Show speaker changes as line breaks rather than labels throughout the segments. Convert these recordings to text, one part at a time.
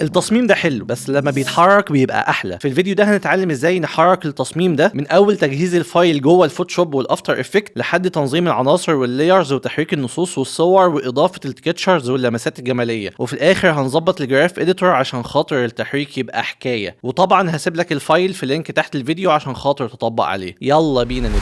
التصميم ده حلو بس لما بيتحرك بيبقى احلى. في الفيديو ده هنتعلم ازاي نحرك التصميم ده من اول تجهيز الفايل جوه الفوتوشوب والافتر افكت لحد تنظيم العناصر واللايرز وتحريك النصوص والصور واضافه التكتشرز واللمسات الجماليه، وفي الاخر هنظبط الجراف اديتور عشان خاطر التحريك يبقى حكايه. وطبعا هسيب لك الفايل في لينك تحت الفيديو عشان خاطر تطبق عليه. يلا بينا نبدا.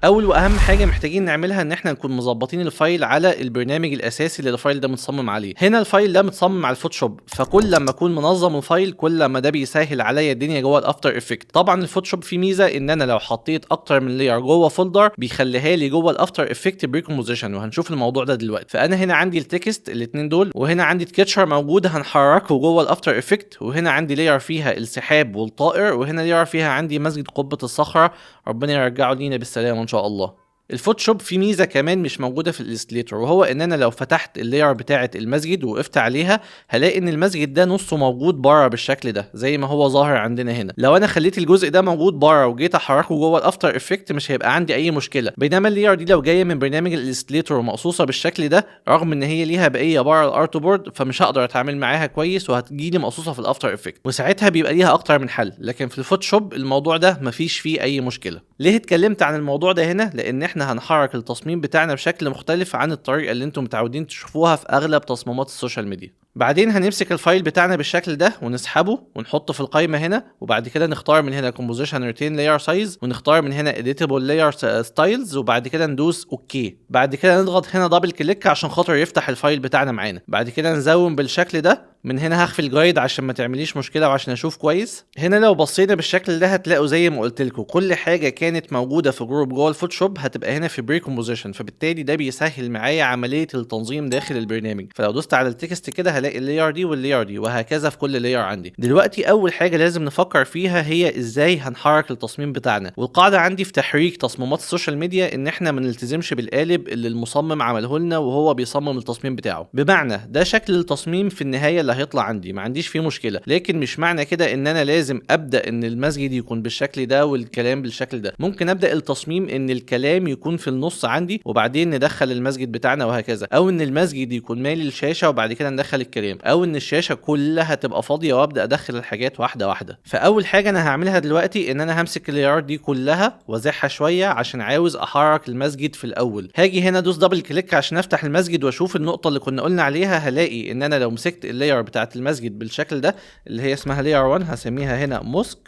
اول واهم حاجه محتاجين نعملها ان احنا نكون مظبطين الفايل على البرنامج الاساسي اللي الفايل ده متصمم عليه. هنا الفايل ده متصمم على الفوتوشوب، فكل لما اكون منظم الفايل كل ما ده بيسهل عليا الدنيا جوه الافتر افكت. طبعا الفوتوشوب فيه ميزه ان انا لو حطيت اكتر من لاير جوه فولدر بيخليها لي جوه الافتر افكت بريكومبوزيشن، وهنشوف الموضوع ده دلوقتي. فانا هنا عندي التكست الاثنين دول، وهنا عندي تكتشر موجود هنحركه جوه الافتر افكت، وهنا عندي لاير فيها السحاب والطائر، وهنا لاير فيها عندي مسجد قبه الصخره، ربنا يرجعه لينا بالسلامه ان شاء الله. الفوتوشوب فيه ميزه كمان مش موجوده في الإليستريتور، وهو ان انا لو فتحت اللاير بتاعه المسجد ووقفت عليها هلاقي ان المسجد ده نصه موجود بره بالشكل ده زي ما هو ظاهر عندنا هنا. لو انا خليت الجزء ده موجود بره وجيت احركه جوه الافتر افكت مش هيبقى عندي اي مشكله، بينما اللاير دي لو جايه من برنامج الإليستريتور ومقصوصه بالشكل ده رغم ان هي ليها بقيه بره الارت بورد فمش هقدر اتعامل معاها كويس وهتجيلي مقصوصه في الافتر افكت، وساعتها بيبقى ليها اكتر من حل. لكن في الفوتوشوب الموضوع ده مفيش فيه اي مشكله. ليه اتكلمت عن الموضوع ده هنا؟ لان احنا هنحرك التصميم بتاعنا بشكل مختلف عن الطريقه اللي انتم متعودين تشوفوها في اغلب تصميمات السوشيال ميديا. بعدين هنمسك الفايل بتاعنا بالشكل ده ونسحبه ونحطه في القائمه هنا، وبعد كده نختار من هنا composition retain layer size، ونختار من هنا editable layer styles، وبعد كده ندوس اوكي. بعد كده نضغط هنا دبل كليك عشان خاطر يفتح الفايل بتاعنا معانا. بعد كده نزوم بالشكل ده. من هنا هخفي الجايد عشان ما تعمليش مشكله وعشان اشوف كويس. هنا لو بصينا بالشكل ده هتلاقوا زي ما قلت لكم كل حاجه كانت موجوده في جروب جوه الفوتوشوب هتبقى هنا في بري كومبوزيشن، فبالتالي ده بيسهل معايا عمليه التنظيم داخل البرنامج. فلو دوست على التكست كده هلاقي اللاير دي واللاير دي وهكذا في كل لاير عندي. دلوقتي اول حاجه لازم نفكر فيها هي ازاي هنحرك التصميم بتاعنا. والقاعده عندي في تحريك تصميمات السوشيال ميديا ان احنا ما نلتزمش بالقالب اللي المصمم عمله لنا وهو بيصمم التصميم بتاعه. بمعنى ده شكل التصميم في النهايه اللي هيطلع عندي، ما عنديش فيه مشكله، لكن مش معنى كده ان انا لازم ابدا ان المسجد يكون بالشكل ده والكلام بالشكل ده. ممكن ابدا التصميم ان الكلام يكون في النص عندي وبعدين ندخل المسجد بتاعنا وهكذا، او ان المسجد يكون مالي الشاشه وبعد كده ندخل الكلام، او ان الشاشه كلها تبقى فاضيه وابدا ادخل الحاجات واحده واحده. فاول حاجه انا هعملها دلوقتي ان انا همسك اللايرات دي كلها وازحها شويه عشان عاوز احرك المسجد في الاول. هاجي هنا ادوس دبل كليك عشان افتح المسجد واشوف النقطه اللي كنا قلنا عليها. هلاقي ان انا لو مسكت اللاير بتاعت المسجد بالشكل ده اللي هي اسمها لاير 1 هسميها هنا موسك،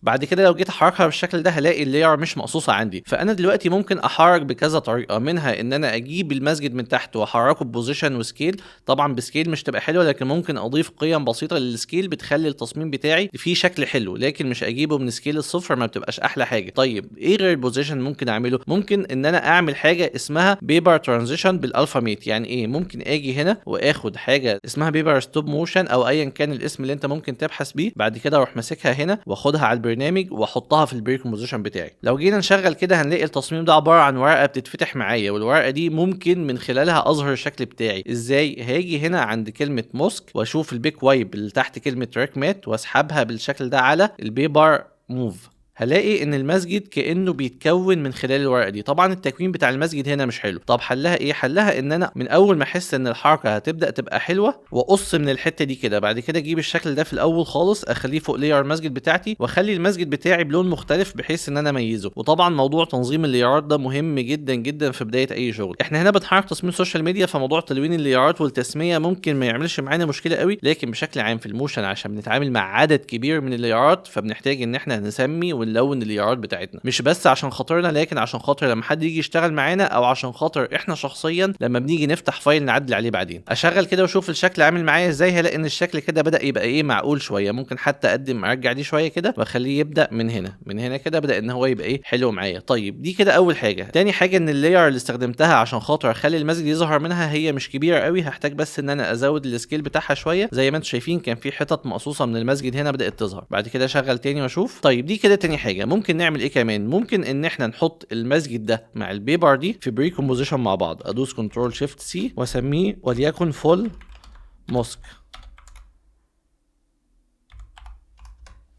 بعد كده لو جيت احركها بالشكل ده هلاقي اللاير مش مقصوصه عندي. فانا دلوقتي ممكن احرك بكذا طريقه، منها ان انا اجيب المسجد من تحت واحركه ببوزيشن وسكيل. طبعا بسكيل مش تبقى حلوه، لكن ممكن اضيف قيم بسيطه للسكيل بتخلي التصميم بتاعي فيه شكل حلو، لكن مش اجيبه من سكيل الصفر ما بتبقاش احلى حاجه. طيب ايه غير البوزيشن ممكن اعمله؟ ممكن ان انا اعمل حاجه اسمها بيبر ترانزيشن بالالفاميت. يعني ايه؟ ممكن اجي هنا واخد حاجه اسمها بيبر ستوب موشن او ايا كان الاسم اللي انت ممكن تبحث بيه، بعد كده اروح ماسكها هنا واخدها على البرنامج واحطها في البري كومبوزيشن بتاعي. لو جينا نشغل كده هنلاقي التصميم ده عباره عن ورقه بتتفتح معايا، والورقه دي ممكن من خلالها اظهر الشكل بتاعي ازاي. هاجي هنا عند كلمه موسك واشوف البيك وايب اللي تحت كلمه تراك مات واسحبها بالشكل ده على البيبر موف، هلاقي ان المسجد كانه بيتكون من خلال الورقه دي. طبعا التكوين بتاع المسجد هنا مش حلو. طب حلها ايه؟ حلها ان انا من اول ما احس ان الحركه هتبدا تبقى حلوه واقص من الحته دي كده، بعد كده اجيب الشكل ده في الاول خالص اخليه فوق لاير المسجد بتاعتي واخلي المسجد بتاعي بلون مختلف بحيث ان انا اميزه. وطبعا موضوع تنظيم اللايرات ده مهم جدا جدا في بدايه اي شغل. احنا هنا بنحرك تصميم سوشيال ميديا، فموضوع تلوين اللايرات والتسميه ممكن ما يعملش معانا مشكله قوي، لكن بشكل عام في الموشن عشان بنتعامل مع عدد كبير من اللايرات فبنحتاج ان احنا نسمي ونلون اللايرات بتاعتنا، مش بس عشان خاطرنا لكن عشان خاطر لما حد يجي يشتغل معانا او عشان خاطر احنا شخصيا لما بنيجي نفتح فايل نعدل عليه بعدين. اشغل كده واشوف الشكل عامل معايا ازاي. هلاقي ان الشكل كده بدا يبقى ايه معقول شويه. ممكن حتى اقدم ارجع دي شويه كده واخليه يبدا من هنا كده بدا ان هو يبقى ايه حلو معايا. طيب دي كده اول حاجه. تاني حاجه ان اللاير اللي استخدمتها عشان خاطر اخلي المسجد يظهر منها هي مش كبيره قوي، هحتاج بس ان انا ازود السكيل بتاعها شويه. زي ما انتم شايفين كان في حتت مقصوصه من المسجد هنا بدات تظهر. بعد كده اشغل تاني واشوف. طيب دي كده تاني حاجه. ممكن نعمل ايه كمان؟ ممكن ان احنا نحط المسجد ده مع البيبر دي في بري كومبوزيشن مع بعض. ادوس كنترول شيفت سي واسميه وليكن فول موسك.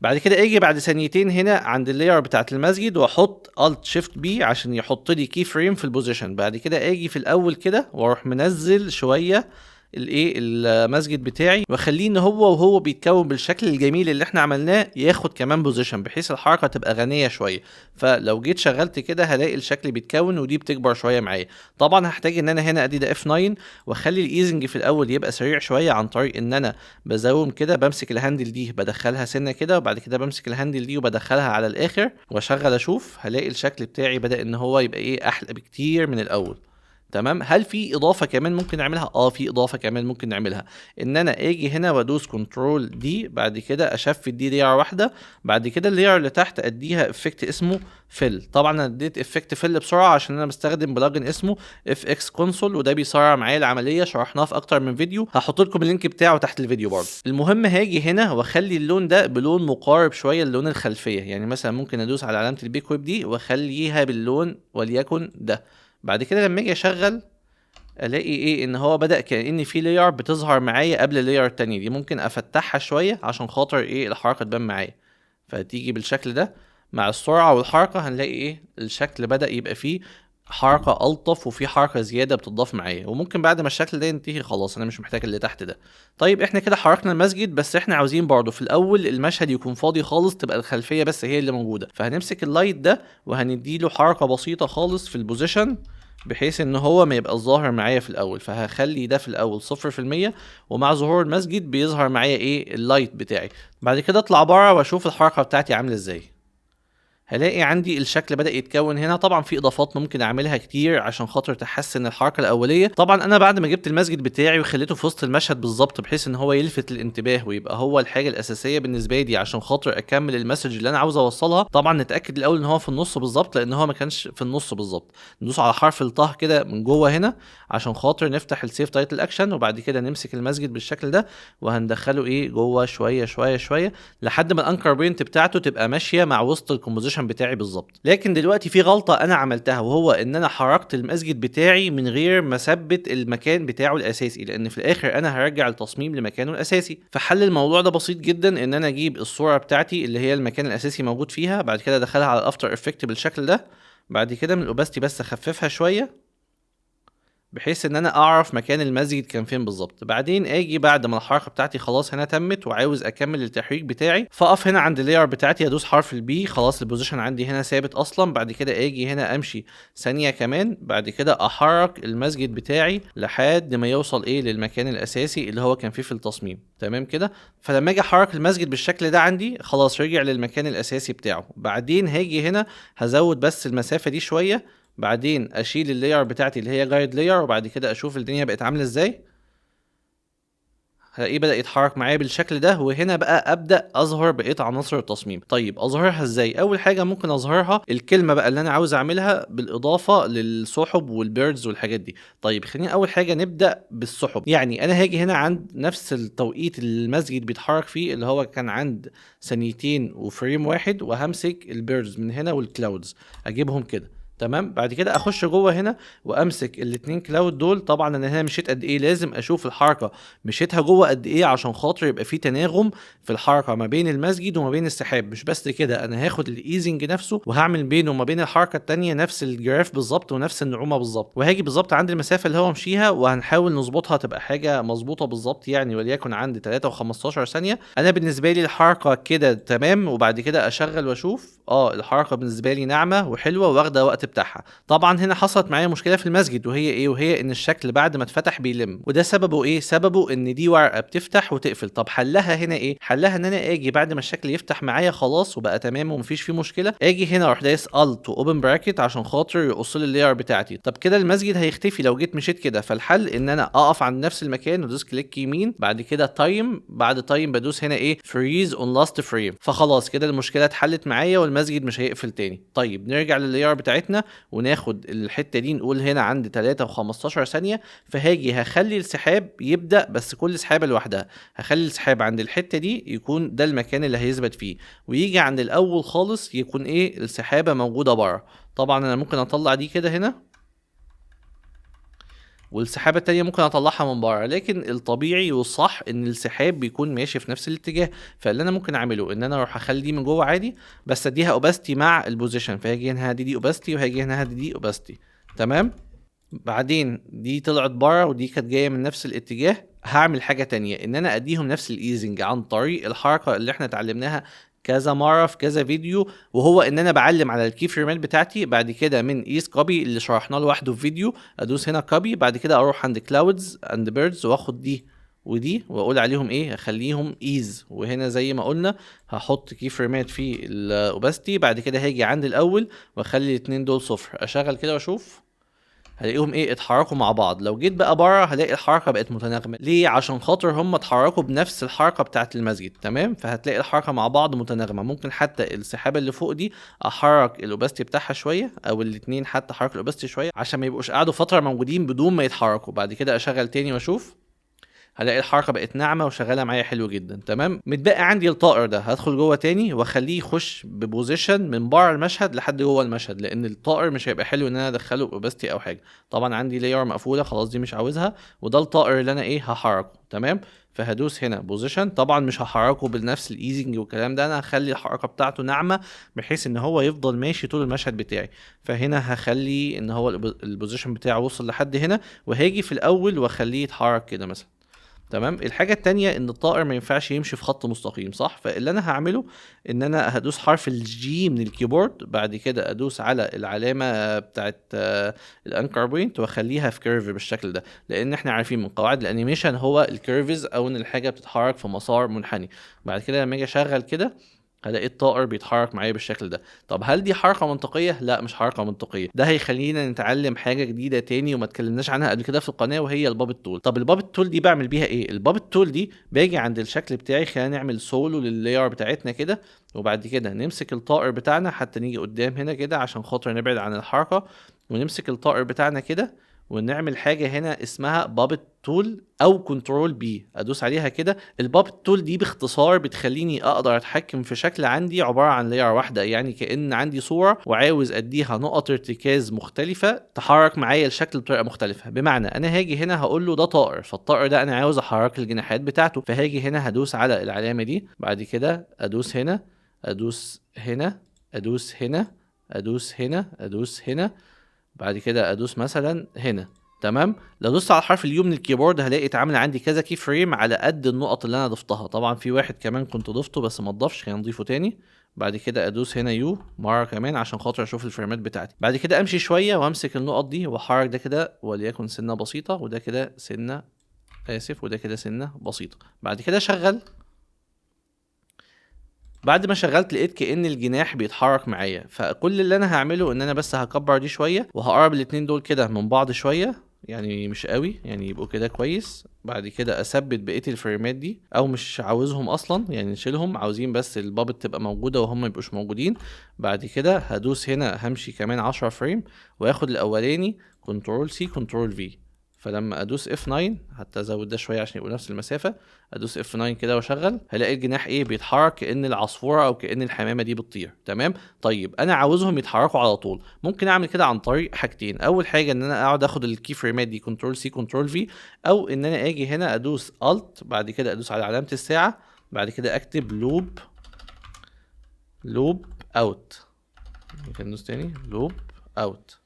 بعد كده اجي بعد ثانيتين هنا عند اللاير بتاعه المسجد واحط الت شيفت بي عشان يحط لي كي فريم في البوزيشن. بعد كده اجي في الاول كده واروح منزل شويه الايه المسجد بتاعي واخليه ان هو وهو بيتكون بالشكل الجميل اللي احنا عملناه ياخد كمان بوزيشن بحيث الحركه تبقى غنيه شويه. فلو جيت شغلت كده هلاقي الشكل بيتكون ودي بتكبر شويه معايا. طبعا هحتاج ان انا هنا ادي ده اف 9 واخلي الايزنج في الاول يبقى سريع شويه عن طريق ان انا بزوم كده، بمسك الهاندل دي بدخلها سنه كده وبعد كده بمسك الهاندل دي وبدخلها على الاخر واشغل اشوف، هلاقي الشكل بتاعي بدأ ان هو يبقى ايه احلى بكتير من الاول. تمام. هل في اضافه كمان ممكن نعملها؟ في اضافه كمان ممكن نعملها، ان انا اجي هنا وادوس كنترول دي، بعد كده اشفت دي لير واحده، بعد كده اللير اللي تحت اديها افكت اسمه فيل. طبعا انا اديت افكت فيل بسرعه عشان انا بستخدم بلجن اسمه اف اكس كونسول وده بيسرع معايا العمليه، شرحناه في اكتر من فيديو، هحط لكم اللينك بتاعه تحت الفيديو برضه. المهم هاجي هنا واخلي اللون ده بلون مقارب شويه للون الخلفيه، يعني مثلا ممكن ادوس على علامه البيك ويب دي واخليها باللون وليكن ده. بعد كده لما اجي اشغل الاقي ايه ان هو بدأ كأن في لاير بتظهر معايا قبل اللاير التانية دي، ممكن افتحها شوية عشان خاطر ايه الحركة تبان معايا. فتيجي بالشكل ده مع السرعة والحركة هنلاقي ايه الشكل بدأ يبقى فيه حركة ألطف وفي حركة زيادة بتضاف معايا. وممكن بعد ما الشكل ده ينتهي خلاص أنا مش محتاج اللي تحت ده. طيب احنا كده حركنا المسجد، بس احنا عاوزين برضه في الأول المشهد يكون فاضي خالص، تبقى الخلفية بس هي اللي موجودة. فهنمسك اللايت ده وهنديله حركة بسيطة خالص في البوزيشن بحيث ان هو ما يبقى ظاهر معايا في الاول. فهخلي ده في الاول 0% ومع ظهور المسجد بيظهر معايا ايه اللايت بتاعي. بعد كده اطلع بره واشوف الحركة بتاعتي عاملة ازاي. هلاقي عندي الشكل بدأ يتكون هنا. طبعا في اضافات ممكن اعملها كتير عشان خاطر تحسن الحركه الاوليه. طبعا انا بعد ما جبت المسجد بتاعي وخليته في وسط المشهد بالظبط بحيث ان هو يلفت الانتباه ويبقى هو الحاجه الاساسيه بالنسبه لي عشان خاطر اكمل المسج اللي انا عاوز اوصلها. طبعا نتاكد الاول ان هو في النص بالظبط، لان هو ما كانش في النص بالظبط. ندوس على حرف الطه كده من جوه هنا عشان خاطر نفتح السيف تايتل اكشن، وبعد كده نمسك المسجد بالشكل ده وهندخله ايه جوه شويه شويه شويه لحد ما الانكر بوينت بتاعته تبقى ماشيه مع وسط الكومبوزيشن بتاعي بالظبط. لكن دلوقتي في غلطة انا عملتها، وهو ان انا حركت المسجد بتاعي من غير ما اثبت المكان بتاعه الاساسي، لان في الاخر انا هرجع التصميم لمكانه الاساسي. فحل الموضوع ده بسيط جدا، ان انا اجيب الصورة بتاعتي اللي هي المكان الاساسي موجود فيها، بعد كده ادخلها على الافتر افكت بالشكل ده، بعد كده من الاوباستي بس اخففها شوية بحيث ان انا اعرف مكان المسجد كان فين بالظبط. بعدين اجي بعد ما الحركه بتاعتي خلاص هنا تمت وعاوز اكمل التحريك بتاعي، فاقف هنا عند اللاير بتاعتي ادوس حرف البي، خلاص البوزيشن عندي هنا ثابت اصلا. بعد كده اجي هنا امشي ثانيه كمان، بعد كده احرك المسجد بتاعي لحد ما يوصل ايه للمكان الاساسي اللي هو كان فيه في التصميم. تمام كده. فلما اجي احرك المسجد بالشكل ده عندي خلاص رجع للمكان الاساسي بتاعه. بعدين هاجي هنا هزود بس المسافه دي شويه، بعدين اشيل اللاير بتاعتي اللي هي جايد لاير، وبعد كده اشوف الدنيا بقت عامله ازاي. هلاقيه بدأ يتحرك معايا بالشكل ده، وهنا بقى ابدأ اظهر بقية عناصر التصميم. طيب اظهرها ازاي؟ اول حاجة ممكن اظهرها الكلمة بقى اللي انا عاوز اعملها بالاضافة للسحب والبيردز والحاجات دي. طيب خلينا اول حاجة نبدأ بالسحب. يعني انا هاجي هنا عند نفس التوقيت اللي المسجد بيتحرك فيه اللي هو كان عند ثانيتين وفريم واحد، وهمسك البيردز من هنا والكلاودز اجيبهم كده. تمام. بعد كده اخش جوه هنا وامسك الاتنين كلاود دول. طبعا انا هنا مشيت قد ايه، لازم اشوف الحركه مشيتها جوه قد ايه عشان خاطر يبقى في تناغم في الحركه ما بين المسجد وما بين السحاب. مش بس كده، انا هاخد الايزنج نفسه وهعمل بينه وما بين الحركه التانية نفس الجراف بالظبط ونفس النعومه بالظبط، وهاجي بالظبط عند المسافه اللي هو مشيها وهنحاول نظبطها تبقى حاجه مظبوطه بالظبط، يعني وليكن عند 3 و15 ثانيه. انا بالنسبه لي الحركه كده تمام، وبعد كده اشغل واشوف الحركه بالنسبه لي ناعمه وحلوه واخده وقت بتاعها. طبعا هنا حصلت معايا مشكله في المسجد، وهي ان الشكل بعد ما اتفتح بيلم، وده سببه ايه؟ سببه ان دي ورقه بتفتح وتقفل. طب حلها هنا ايه؟ حلها ان انا اجي بعد ما الشكل يفتح معايا خلاص وبقى تمام ومفيش فيه مشكله، اجي هنا اروح دايس الت واوبن براكت عشان خاطر يقص لي اللاير بتاعتي. طب كده المسجد هيختفي لو جيت مشيت كده. فالحل ان انا اقف عند نفس المكان وادوس كليك يمين، بعد كده تايم، بعد تايم بدوس هنا ايه فريز اون لاست فريم. فخلاص كده المشكله اتحلت معايا والمسجد مش هيقفل تاني. طيب نرجع لللاير بتاعتنا وناخد الحته دي، نقول هنا عند 3 و15 ثانيه. فهاجي هخلي السحاب يبدا، بس كل سحابه لوحدها. هخلي السحاب عند الحته دي يكون ده المكان اللي هيثبت فيه، ويجي عند الاول خالص يكون ايه السحابه موجوده بره. طبعا انا ممكن اطلع دي كده هنا والسحابه التانيه ممكن اطلعها من بره، لكن الطبيعي والصح ان السحاب بيكون ماشي في نفس الاتجاه. فاللي انا ممكن اعمله ان انا اروح اخلي دي من جوه عادي، بس اديها اوباستي مع البوزيشن، فهاجي هنا هدي دي اوباستي وهاجي هنا هدي دي اوباستي. تمام. بعدين دي طلعت بره ودي كانت جايه من نفس الاتجاه، هعمل حاجه تانية ان انا اديهم نفس الايزنج عن طريق الحركه اللي احنا اتعلمناها كذا مره في كذا فيديو، وهو ان انا بعلم على الكي فريمات بتاعتي. بعد كده من ايز كوبي اللي شرحناه لوحده في فيديو، ادوس هنا كوبي، بعد كده اروح عند كلاودز اند بيردز واخد دي ودي واقول عليهم ايه، اخليهم ايز. وهنا زي ما قلنا هحط كي فريمات في الاوباستي، بعد كده هاجي عند الاول واخلي الاثنين دول صفر. اشغل كده واشوف هلاقيهم ايه، اتحركوا مع بعض. لو جيت بقى بره هلاقي الحركه بقت متناغمه. ليه؟ عشان خاطر هم اتحركوا بنفس الحركه بتاعه المسجد. تمام. فهتلاقي الحركه مع بعض متناغمه. ممكن حتى السحابه اللي فوق دي احرك الاوباستي بتاعها شويه، او الاثنين حتى احرك الاوباستي شويه عشان ما يبقوش قعدوا فتره موجودين بدون ما يتحركوا. بعد كده اشغل تاني واشوف هلاقي الحركه بقت ناعمه وشغاله معايا حلو جدا. تمام. متبقى عندي الطائر ده، هدخل جوه تاني واخليه يخش ببوزيشن من بره المشهد لحد جوه المشهد، لان الطائر مش هيبقى حلو ان انا ادخله باوباستي او حاجه. طبعا عندي لاير مقفوله خلاص دي مش عاوزها، وده الطائر اللي انا ايه هحركه. تمام. فهدوس هنا بوزيشن، طبعا مش هحركه بنفس الايزنج والكلام ده، انا هخلي الحركه بتاعته ناعمه بحيث ان هو يفضل ماشي طول المشهد بتاعي. فهنا هخلي ان هو البوزيشن بتاعه وصل لحد هنا، وهاجي في الاول واخليه يتحرك كده مثلا. تمام. الحاجة التانية ان الطائر ما ينفعش يمشي في خط مستقيم، صح؟ فاللي انا هعمله ان انا هدوس حرف الجي من الكيبورد، بعد كده ادوس على العلامة بتاعت الانكر بوينت واخليها في كيرف بالشكل ده، لان احنا عارفين من قواعد الانيميشن هو الكيرفز او ان الحاجة بتتحرك في مسار منحني. بعد كده لما اجي اشغل كده هلاقي الطائر بيتحرك معايا بالشكل ده. طب هل دي حركة منطقية؟ لا مش حركة منطقية. ده هيخلينا نتعلم حاجة جديدة تاني وما اتكلمناش عنها قبل كده في القناة، وهي البابت تول. طب البابت تول دي بعمل بيها ايه؟ البابت تول دي باجي عند الشكل بتاعي، خلينا نعمل سولو لللاير بتاعتنا كده، وبعد كده نمسك الطائر بتاعنا حتى نيجي قدام هنا كده عشان خاطر نبعد عن الحركة، ونمسك الطائر بتاعنا كده ونعمل حاجه هنا اسمها بابت تول او كنترول بي، ادوس عليها كده. البابت تول دي باختصار بتخليني اقدر اتحكم في شكل عندي عباره عن لاير واحده، يعني كأن عندي صوره وعاوز اديها نقط ارتكاز مختلفه تحرك معايا الشكل بطريقه مختلفه. بمعنى انا هاجي هنا هقول له ده طائر، فالطائر ده انا عاوز احرك الجناحات بتاعته، فهاجي هنا هدوس على العلامه دي، بعد كده ادوس هنا، ادوس هنا، ادوس هنا، ادوس هنا، ادوس هنا، بعد كده ادوس مثلا هنا. تمام. لو دوست على حرف اليو من الكيبورد هلاقي اتعمل عندي كذا كي فريم على قد النقط اللي انا ضفتها. طبعا في واحد كمان كنت ضفته بس ما اتضافش، خلينا نضيفه تاني. بعد كده ادوس هنا يو مره كمان عشان خاطر اشوف الفريمات بتاعتي. بعد كده امشي شويه وامسك النقط دي واحرك ده كده وليكن سنه بسيطه، وده كده سنه اسف، وده كده سنه بسيطه. بعد كده اشغل. بعد ما شغلت لقيت كأن الجناح بيتحرك معايا، فكل اللي انا هعمله ان انا بس هكبر دي شويه وهقرب الاتنين دول كده من بعض شويه، يعني مش قوي، يعني يبقوا كده كويس. بعد كده اثبت بقيه الفريمات دي، او مش عاوزهم اصلا يعني نشيلهم، عاوزين بس البابت تبقى موجوده وهم ما يبقوش موجودين. بعد كده هدوس هنا همشي كمان 10 فريم واخد الاولاني كنترول سي كنترول في. فلما ادوس F9 حتى ازود ده شويه عشان يبقوا نفس المسافه، ادوس F9 كده واشغل، هلاقي الجناح ايه بيتحرك كأن العصفوره او كأن الحمامه دي بتطير. تمام. طيب انا عاوزهم يتحركوا على طول، ممكن اعمل كده عن طريق حاجتين. اول حاجه ان انا اقعد اخد الكي فريمات دي كنترول سي كنترول في، او ان انا اجي هنا ادوس Alt بعد كده ادوس على علامه الساعه، بعد كده اكتب لوب اوت، ممكن ندوس تاني لوب اوت.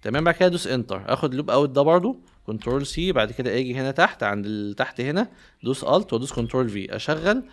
تمام. بعد كده ادوس انتر، اخد لوب اوت ده برضو كنترول سي، بعد كده اجي هنا تحت عند تحت هنا دوس الت وادوس كنترول في اشغل.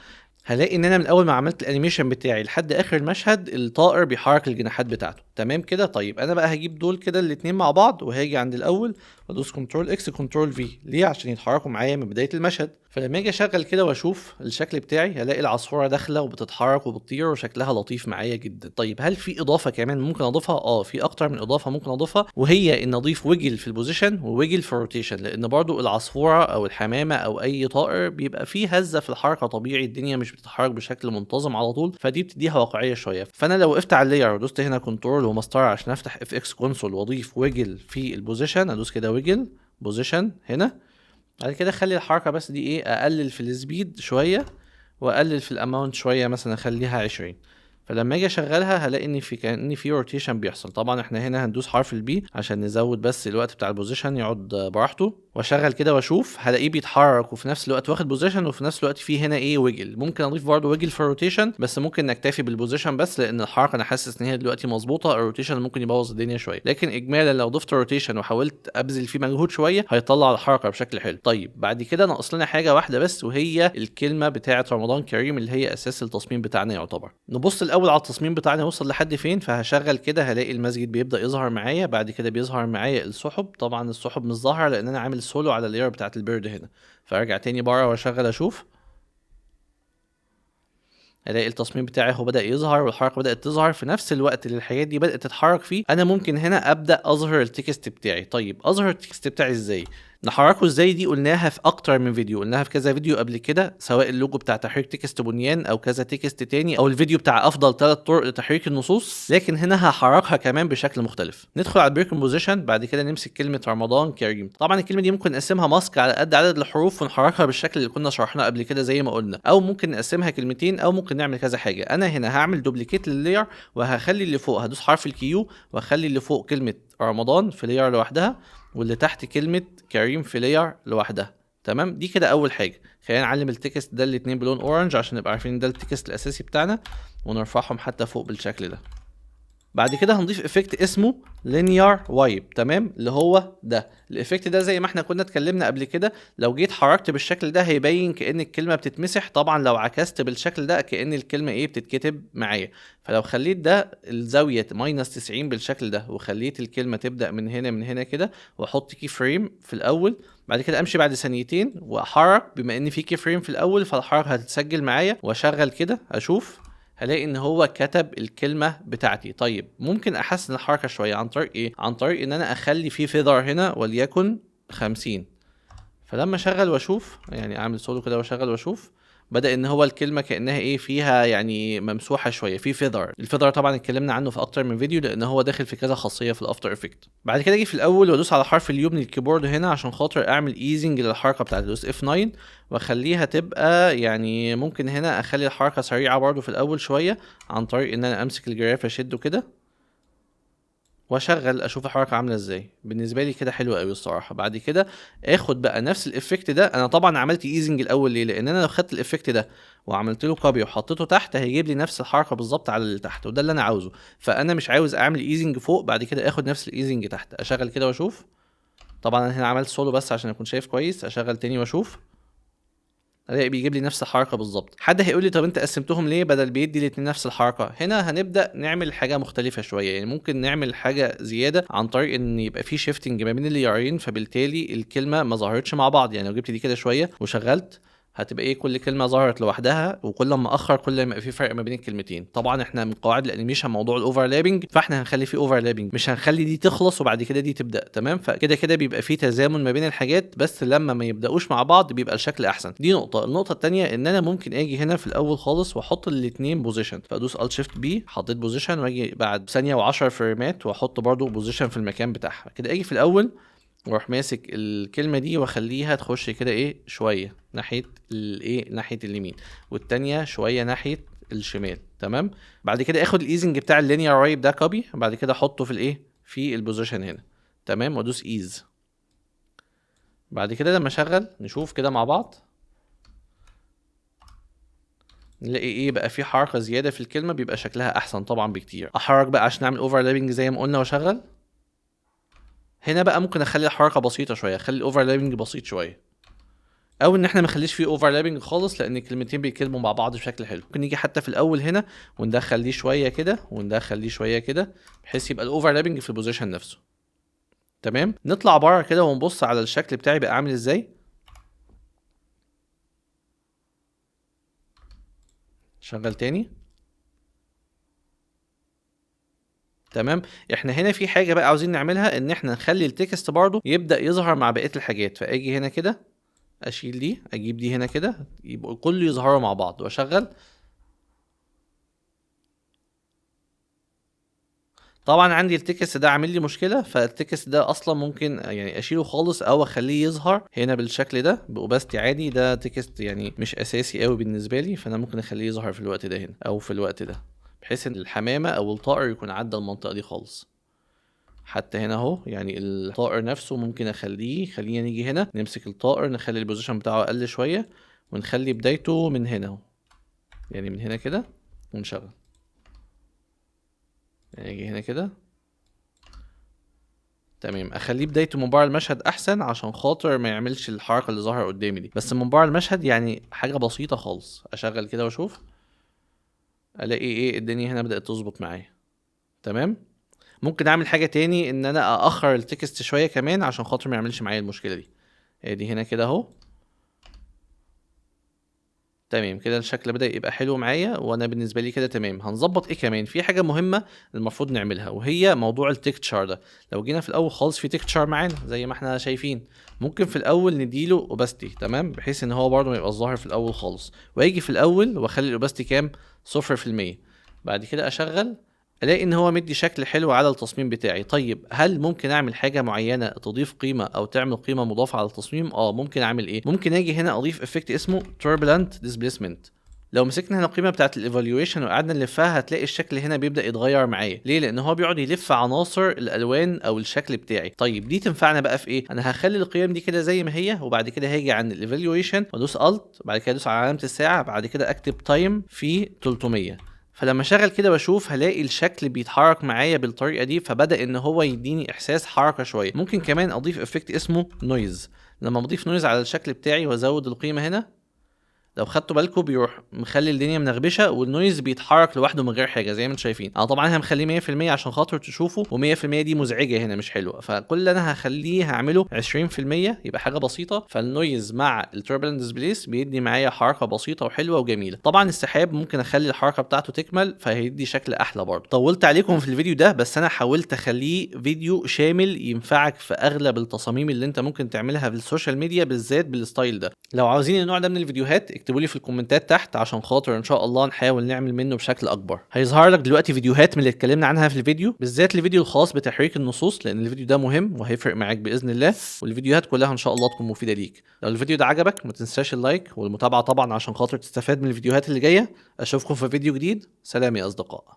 هلاقي ان انا من اول ما عملت الانيميشن بتاعي لحد اخر المشهد الطائر بيحرك الجناحات بتاعته. تمام كده. طيب انا بقى هجيب دول كده الاتنين مع بعض وهاجي عند الاول وادوس كنترول اكس كنترول في. ليه؟ عشان يتحركوا معايا من بدايه المشهد. فلما اجي اشغل كده واشوف الشكل بتاعي هلاقي العصفوره داخله وبتتحرك وبتطير وشكلها لطيف معايا جدا. طيب هل في اضافه كمان ممكن اضيفها؟ في اكتر من اضافه ممكن اضيفها، وهي ان اضيف ويجل في البوزيشن وويجل في الروتيشن، لان برضو العصفوره او الحمامه او اي طائر بيبقى فيه هزه في الحركه طبيعي، الدنيا مش بتتحرك بشكل منتظم على طول، فدي بتديها واقعيه شويه. فانا لو وقفت على اللاير ودوست هنا كنترول ومسطره عشان افتح اف اكس كونسول واضيف ويجل في البوزيشن، ادوس كده ويجل بوزيشن هنا، بعد كده اخلي الحركه بس دي ايه، اقلل في السبيد شويه واقلل في الاماونت شويه، مثلا اخليها 20. فلما اجي اشغلها هلاقي ان كأن في روتيشن بيحصل. طبعا احنا هنا هندوس حرف البي عشان نزود بس الوقت بتاع البوزيشن يقعد براحته، واشغل كده واشوف هلاقيه بيتحرك وفي نفس الوقت واخد بوزيشن، وفي نفس الوقت فيه هنا ايه ويجل. ممكن اضيف برضه ويجل في الروتيشن، بس ممكن نكتفي بالبوزيشن بس، لان الحركه انا حاسس ان هي دلوقتي مظبوطه. الروتيشن ممكن يبوظ الدنيا شويه، لكن اجمالا لو ضفت روتيشن وحاولت ابذل فيه مجهود شويه هيطلع الحركه بشكل حلو. طيب بعد كده ناقص لنا حاجه واحده بس، وهي الكلمه بتاعه رمضان كريم اللي هي اساس التصميم بتاعنا يعتبر. نبص الاول على التصميم بتاعنا وصل لحد فين. فهشغل كده هلاقي المسجد بيبدا يظهر معايا، بعد كده بيظهر معايا السحب. طبعا السحب مش ظاهره لان انا عامل سولو على اللاير بتاعه البيرد هنا. فارجع تاني بره واشغل اشوف، الاقي التصميم بتاعي هو بدأ يظهر والحركه بدأت تظهر في نفس الوقت اللي الحاجات دي بدأت تتحرك فيه. انا ممكن هنا أبدأ اظهر التكست بتاعي. طيب اظهر التكست بتاعي ازاي؟ نحركه ازاي؟ دي قلناها في اكتر من فيديو، قلناها في كذا فيديو قبل كده، سواء اللوجو بتاع تحريك تكست بنيان او كذا تكست تاني، او الفيديو بتاع افضل 3 طرق لتحريك النصوص. لكن هنا هحركها كمان بشكل مختلف. ندخل على البريك بوزيشن، بعد كده نمسك كلمه رمضان كريم. طبعا الكلمه دي ممكن نقسمها ماسك على قد عدد الحروف ونحركها بالشكل اللي كنا شرحناه قبل كده زي ما قلنا، او ممكن نقسمها كلمتين، او ممكن نعمل كذا حاجه. انا هنا هعمل دوبليكيت لللاير وهخلي اللي فوق هدوس حرف الكيو واخلي اللي فوق كلمه رمضان في لاير لوحدها، واللي تحت كلمة كريم في لاير لوحدها. تمام، دي كده أول حاجة. خلينا نعلم التكست ده الاتنين بلون أورنج عشان نبقى عارفين ده التكست الأساسي بتاعنا، ونرفعهم حتى فوق بالشكل ده. بعد كده هنضيف افكت اسمه linear wipe. تمام، اللي هو ده الافكت ده زي ما احنا كنا اتكلمنا قبل كده. لو جيت حركت بالشكل ده هيبين كأن الكلمة بتتمسح. طبعا لو عكست بالشكل ده كأن الكلمة ايه بتتكتب معايا. فلو خليت ده الزاوية -90 بالشكل ده، وخليت الكلمة تبدأ من هنا كده، واحط كي فريم في الاول، بعد كده امشي بعد ثانيتين واحرك، بما ان في كي فريم في الاول فالحركة هتتسجل معايا، واشغل كده اشوف هلاقي ان هو كتب الكلمة بتاعتي. طيب ممكن احسن الحركة شوية عن طريق ايه؟ عن طريق ان انا اخلي فيه فيذر هنا وليكن 50. فلما اشغل واشوف، يعني اعمل سولو كده واشغل واشوف، بدأ ان هو الكلمة كأنها ايه فيها يعني ممسوحة شوية في فيذر. الفيذر طبعا اتكلمنا عنه في اكتر من فيديو لان هو داخل في كذا خاصية في الافتر افكت. بعد كده اجي في الاول وادوس على حرف اليو من الكيبورد هنا عشان خاطر اعمل ايزنج للحركة بتاعتي. ادوس F9 واخليها تبقى يعني ممكن هنا اخلي الحركة سريعة برضو في الاول شوية، عن طريق ان انا امسك الجراف اشده كده واشغل اشوف الحركه عامله ازاي. بالنسبه لي كده حلو قوي الصراحه. بعد كده اخد بقى نفس الافكت ده. انا طبعا عملت ايزنج الاول ليه؟ لان انا لو خدت الافكت ده وعملت له كوبي وحطيته تحت هيجيب لي نفس الحركه بالظبط على اللي تحت، وده اللي انا عاوزه. فانا مش عاوز اعمل ايزنج فوق بعد كده اخد نفس الايزنج تحت. اشغل كده واشوف. طبعا انا هنا عملت سولو بس عشان اكون شايف كويس. اشغل تاني واشوف، الاقي بيجيب لي نفس الحركه بالظبط. حد هيقول لي طب انت قسمتهم ليه بدل بيدي الاتنين نفس الحركه؟ هنا هنبدا نعمل حاجه مختلفه شويه، يعني ممكن نعمل حاجه زياده عن طريق ان يبقى في شيفتنج ما بين الليارين، فبالتالي الكلمه ما ظهرتش مع بعض. يعني لو جبت دي كده شويه وشغلت هتبقى ايه كل كلمه ظهرت لوحدها، وكل ما اخر كل ما يبقى في فرق ما بين الكلمتين. طبعا احنا من قواعد الانيميشن موضوع الاوفرلابنج، فاحنا هنخلي فيه اوفرلابنج، مش هنخلي دي تخلص وبعد كده دي تبدا. تمام، فكده كده بيبقى في تزامن ما بين الحاجات، بس لما ما يبداوش مع بعض بيبقى الشكل احسن. دي نقطه. النقطه الثانيه ان انا ممكن اجي هنا في الاول خالص واحط الاثنين بوزيشن، فادوس الت شيفت بي حطيت بوزيشن، واجي بعد ثانيه و10 فريمات واحط برده بوزيشن في المكان بتاعها. كده اجي في الاول واروح ماسك الكلمه دي واخليها تخش كده ايه شويه ناحيه الايه ناحيه اليمين، والتانيه شويه ناحيه الشمال. تمام، بعد كده اخد الايزنج بتاع اللينير رايب ده كوبي، بعد كده احطه في الايه في البوزيشن هنا. تمام، وادوس ايز. بعد كده لما اشغل نشوف كده مع بعض نلاقي ايه بقى في حركه زياده في الكلمه، بيبقى شكلها احسن طبعا بكتير. احرك بقى عشان اعمل اوفرلابنج زي ما قلنا واشغل. هنا بقى ممكن اخلي الحركه بسيطه شويه، اخلي الاوفرلابنج بسيط شويه، او ان احنا ما نخليش فيه اوفرلابنج خالص لان الكلمتين بيتكلموا مع بعض بشكل حلو. ممكن نيجي حتى في الاول هنا وندخل دي شويه كده وندخل دي شويه كده بحيث يبقى الاوفرلابنج في البوزيشن نفسه. تمام، نطلع بره كده ونبص على الشكل بتاعي بقى عامل ازاي. شغل تاني. تمام، احنا هنا في حاجه بقى عاوزين نعملها، ان احنا نخلي التكست برضو يبدا يظهر مع بقيه الحاجات. فاجي هنا كده اشيل دي، اجيب دي هنا كده، يبقوا كله يظهروا مع بعض واشغل. طبعا عندي التكست ده عامل لي مشكله، فالتكست ده اصلا ممكن يعني اشيله خالص او اخليه يظهر هنا بالشكل ده باوباستي عادي. ده تكست يعني مش اساسي قوي بالنسبه لي، فانا ممكن اخليه يظهر في الوقت ده هنا او في الوقت ده بحيث ان الحمامه او الطائر يكون عدى المنطقه دي خالص. حتى هنا اهو يعني الطائر نفسه ممكن خلينا نيجي هنا نمسك الطائر، نخلي البوزيشن بتاعه اقل شويه، ونخلي بدايته من هنا اهو، يعني من هنا كده، ونشغل. يعني يجي هنا كده تمام. اخليه بدايته من بره المشهد احسن عشان خاطر ما يعملش الحركه اللي ظاهره قدامي دي، بس من بره المشهد يعني حاجه بسيطه خالص. اشغل كده واشوف، الاقي ايه الدنيا هنا بدات تظبط معايا. تمام. ممكن اعمل حاجه تاني، ان انا اخر التكست شويه كمان عشان خاطر ما يعملش معايا المشكله دي. ادي هنا كده اهو. تمام كده الشكل بدأ يبقى حلو معايا، وانا بالنسبه لي كده تمام. هنظبط ايه كمان؟ في حاجه مهمه المفروض نعملها، وهي موضوع التكتشر ده. لو جينا في الاول خالص في تكتشر معانا زي ما احنا شايفين، ممكن في الاول نديله اوباستي، تمام، بحيث ان هو برده ما يبقى ظاهر في الاول خالص. واجي في الاول واخلي الاوباستي كام؟ 0%. بعد كده اشغل، الاقي ان هو مدي شكل حلو على التصميم بتاعي. طيب هل ممكن اعمل حاجه معينه تضيف قيمه او تعمل قيمه مضافه على التصميم؟ ممكن اعمل ايه؟ ممكن اجي هنا اضيف افكت اسمه turbulent displacement. لو مسكنا هنا القيمه بتاعه الايفالويشن وقعدنا نلفها، هتلاقي الشكل هنا بيبدا يتغير معايا. ليه؟ لان هو بيقعد يلف عناصر الالوان او الشكل بتاعي. طيب دي تنفعنا بقى في ايه؟ انا هخلي القيم دي كده زي ما هي، وبعد كده هاجي عند الايفالويشن وادوس الت، بعد كده ادوس على علامه الساعه، بعد كده اكتب تايم في 300. فلما اشغل كده بشوف، هلاقي الشكل بيتحرك معايا بالطريقه دي، فبدا ان هو يديني احساس حركه شويه. ممكن كمان اضيف افكت اسمه نويز. لما بضيف نويز على الشكل بتاعي وازود القيمه هنا، لو خدتوا بالكم بيروح مخلي الدنيا منغبشه، والنويز بيتحرك لوحده من غير حاجه زي ما انتم شايفين. انا طبعا هخليه 100% عشان خاطر تشوفوا، و100% دي مزعجه هنا مش حلوه، فكل اللي انا هخليه هعمله 20%، يبقى حاجه بسيطه. فالنويز مع التوربulent ديسبليس بيدي معايا حركه بسيطه وحلوه وجميله. طبعا السحاب ممكن اخلي الحركه بتاعته تكمل، فهيدي شكل احلى برضه. طولت عليكم في الفيديو ده، بس انا حاولت اخليه فيديو شامل ينفعك في اغلب التصاميم اللي انت ممكن تعملها في السوشيال ميديا، بالذات بالستايل ده. لو عاوزين النوع ده من الفيديوهات اكتبوا لي في الكومنتات تحت، عشان خاطر ان شاء الله نحاول نعمل منه بشكل اكبر. هيظهر لك دلوقتي فيديوهات من اللي اتكلمنا عنها في الفيديو، بالذات الفيديو الخاص بتحريك النصوص، لان الفيديو ده مهم وهيفرق معاك باذن الله، والفيديوهات كلها ان شاء الله تكون مفيده ليك. لو الفيديو ده عجبك ما تنساش اللايك والمتابعه طبعا عشان خاطر تستفاد من الفيديوهات اللي جايه. اشوفكم في فيديو جديد. سلام يا اصدقاء.